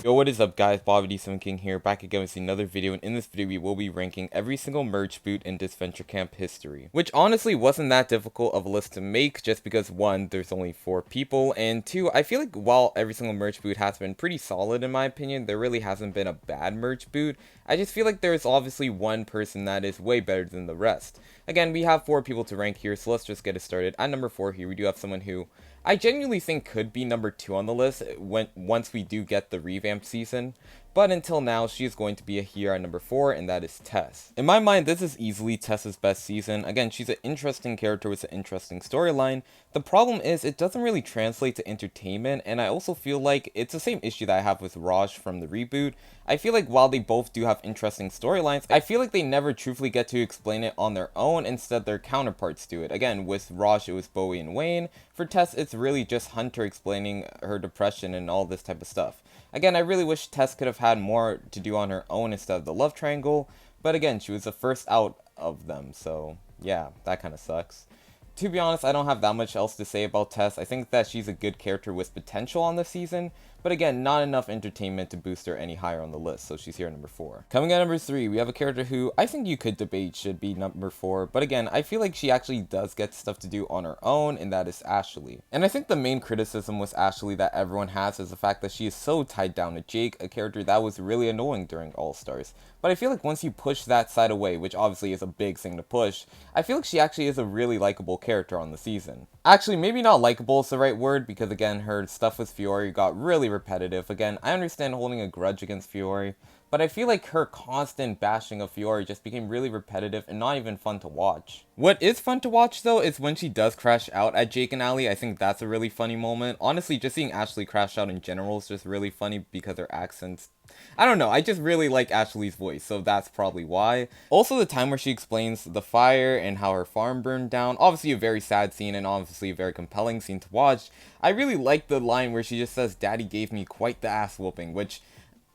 Yo, what is up guys, Bobby King here, back again with another video, and in this video we will be ranking every single merch boot in Disventure Camp history. Which honestly wasn't that difficult of a list to make, just because 1, there's only 4 people, and 2, I feel like while every single merch boot has been pretty solid in my opinion, there really hasn't been a bad merch boot. I just feel like there's obviously one person that is way better than the rest. Again, we have 4 people to rank here, so let's just get it started. At number 4 here, we do have someone who I genuinely think could be number 2 on the list once we do get the revamped season, but until now she is going to be here at number 4, and that is Tess. In my mind, this is easily Tess's best season. Again, she's an interesting character with an interesting storyline. The problem is it doesn't really translate to entertainment, and I also feel like it's the same issue that I have with Raj from the reboot. I feel like while they both do have interesting storylines, I feel like they never truthfully get to explain it on their own. Instead, their counterparts do it. Again, with Raj it was Bowie and Wayne. For Tess, it's really just Hunter explaining her depression and all this type of stuff. Again, I really wish Tess could have had more to do on her own instead of the love triangle, but again, she was the first out of them, so yeah, that kind of sucks. To be honest, I don't have that much else to say about Tess. I think that she's a good character with potential on this season, but again, not enough entertainment to boost her any higher on the list, so she's here at number 4. Coming at number 3, we have a character who I think you could debate should be number 4, but again, I feel like she actually does get stuff to do on her own, and that is Ashley. And I think the main criticism with Ashley that everyone has is the fact that she is so tied down to Jake, a character that was really annoying during All-Stars. But I feel like once you push that side away, which obviously is a big thing to push, I feel like she actually is a really likable character on the season. Actually, maybe not likable is the right word, because again, her stuff with Fiore got really repetitive. Again, I understand holding a grudge against Fiore, but I feel like her constant bashing of Fiore just became really repetitive and not even fun to watch. What is fun to watch though is when she does crash out at Jake and Allie. I think that's a really funny moment. Honestly, just seeing Ashley crash out in general is just really funny because her accents, I don't know, I just really like Ashley's voice, so that's probably why. Also, the time where she explains the fire and how her farm burned down, obviously a very sad scene and obviously a very compelling scene to watch. I really like the line where she just says, "Daddy gave me quite the ass whooping," which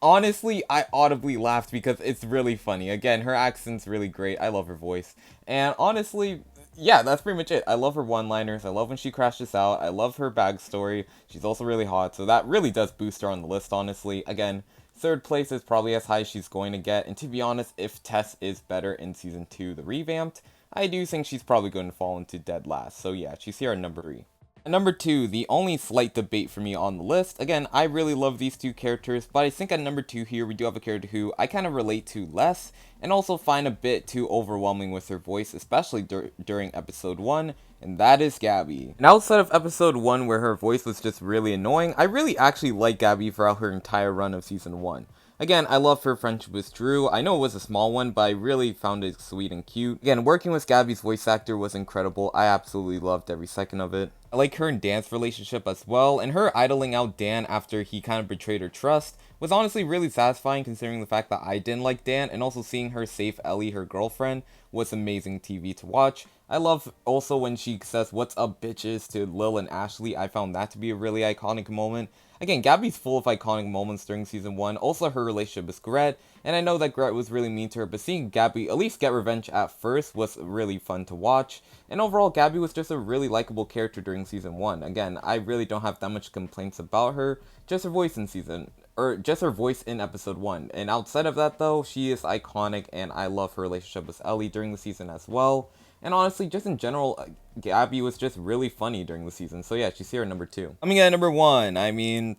honestly, I audibly laughed because it's really funny. Again, her accent's really great. I love her voice. And honestly, yeah, that's pretty much it. I love her one-liners. I love when she crashes out. I love her backstory. She's also really hot, so that really does boost her on the list, honestly. Again, 3rd place is probably as high as she's going to get. And to be honest, if Tess is better in Season 2, the revamped, I do think she's probably going to fall into dead last. So yeah, she's here at number 3. At number 2, the only slight debate for me on the list. Again, I really love these 2 characters, but I think at number 2 here, we do have a character who I kind of relate to less, and also find a bit too overwhelming with her voice, especially during episode 1, and that is Gabby. And outside of episode 1, where her voice was just really annoying, I really actually like Gabby throughout her entire run of season 1. Again, I love her friendship with Drew. I know it was a small one, but I really found it sweet and cute. Again, working with Gabby's voice actor was incredible. I absolutely loved every second of it. I like her and Dan's relationship as well, and her idling out Dan after he kind of betrayed her trust was honestly really satisfying, considering the fact that I didn't like Dan, and also seeing her save Ellie, her girlfriend, was amazing TV to watch. I love also when she says, "What's up, bitches," to Lil and Ashley. I found that to be a really iconic moment. Again, Gabby's full of iconic moments during season 1. Also, her relationship with Gret, and I know that Gret was really mean to her, but seeing Gabby at least get revenge at first was really fun to watch. And overall, Gabby was just a really likable character during season 1. Again, I really don't have that much complaints about her, just her voice in episode 1. And outside of that though, she is iconic, and I love her relationship with Ellie during the season as well. And honestly, just in general, Gabby was just really funny during the season. So yeah, she's here at number 2. Coming in at number 1, I mean,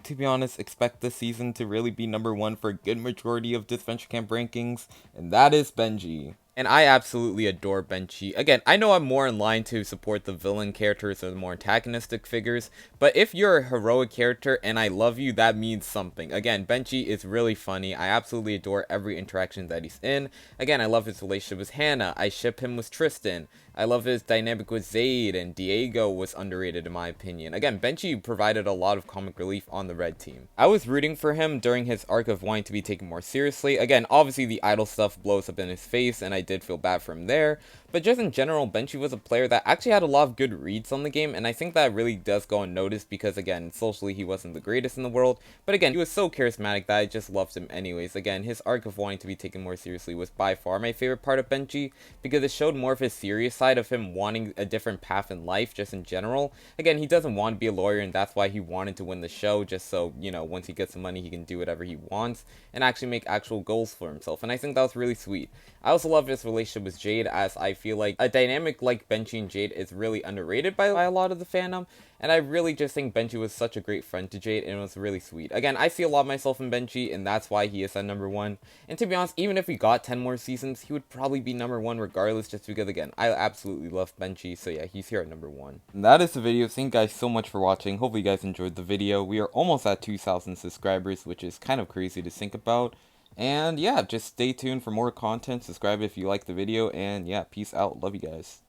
to be honest, expect this season to really be number 1 for a good majority of Disventure Camp rankings, and that is Benji. And I absolutely adore Benji. Again, I know I'm more in line to support the villain characters or the more antagonistic figures, but if you're a heroic character and I love you, that means something. Again, Benji is really funny. I absolutely adore every interaction that he's in. Again, I love his relationship with Hannah. I ship him with Tristan. I love his dynamic with Zayd, and Diego was underrated in my opinion. Again, Benji provided a lot of comic relief on the red team. I was rooting for him during his arc of wanting to be taken more seriously. Again, obviously the idol stuff blows up in his face, and I did feel bad for him there, but just in general, Benji was a player that actually had a lot of good reads on the game, and I think that really does go unnoticed because, again, socially he wasn't the greatest in the world, but again, he was so charismatic that I just loved him anyways. Again, his arc of wanting to be taken more seriously was by far my favorite part of Benji, because it showed more of his serious side aside of him wanting a different path in life, just in general, again, he doesn't want to be a lawyer, and that's why he wanted to win the show, just so, you know, once he gets the money, he can do whatever he wants, and actually make actual goals for himself, and I think that was really sweet. I also love his relationship with Jade, as I feel like a dynamic like Benji and Jade is really underrated by a lot of the fandom, and I really just think Benji was such a great friend to Jade, and it was really sweet. Again, I see a lot of myself in Benji, and that's why he is at number 1. And to be honest, even if we got 10 more seasons, he would probably be number 1 regardless, just because, again, I absolutely love Benji, so yeah, he's here at number 1. And that is the video. Thank you guys so much for watching. Hopefully you guys enjoyed the video. We are almost at 2,000 subscribers, which is kind of crazy to think about. And yeah, just stay tuned for more content. Subscribe if you like the video, and yeah, peace out. Love you guys.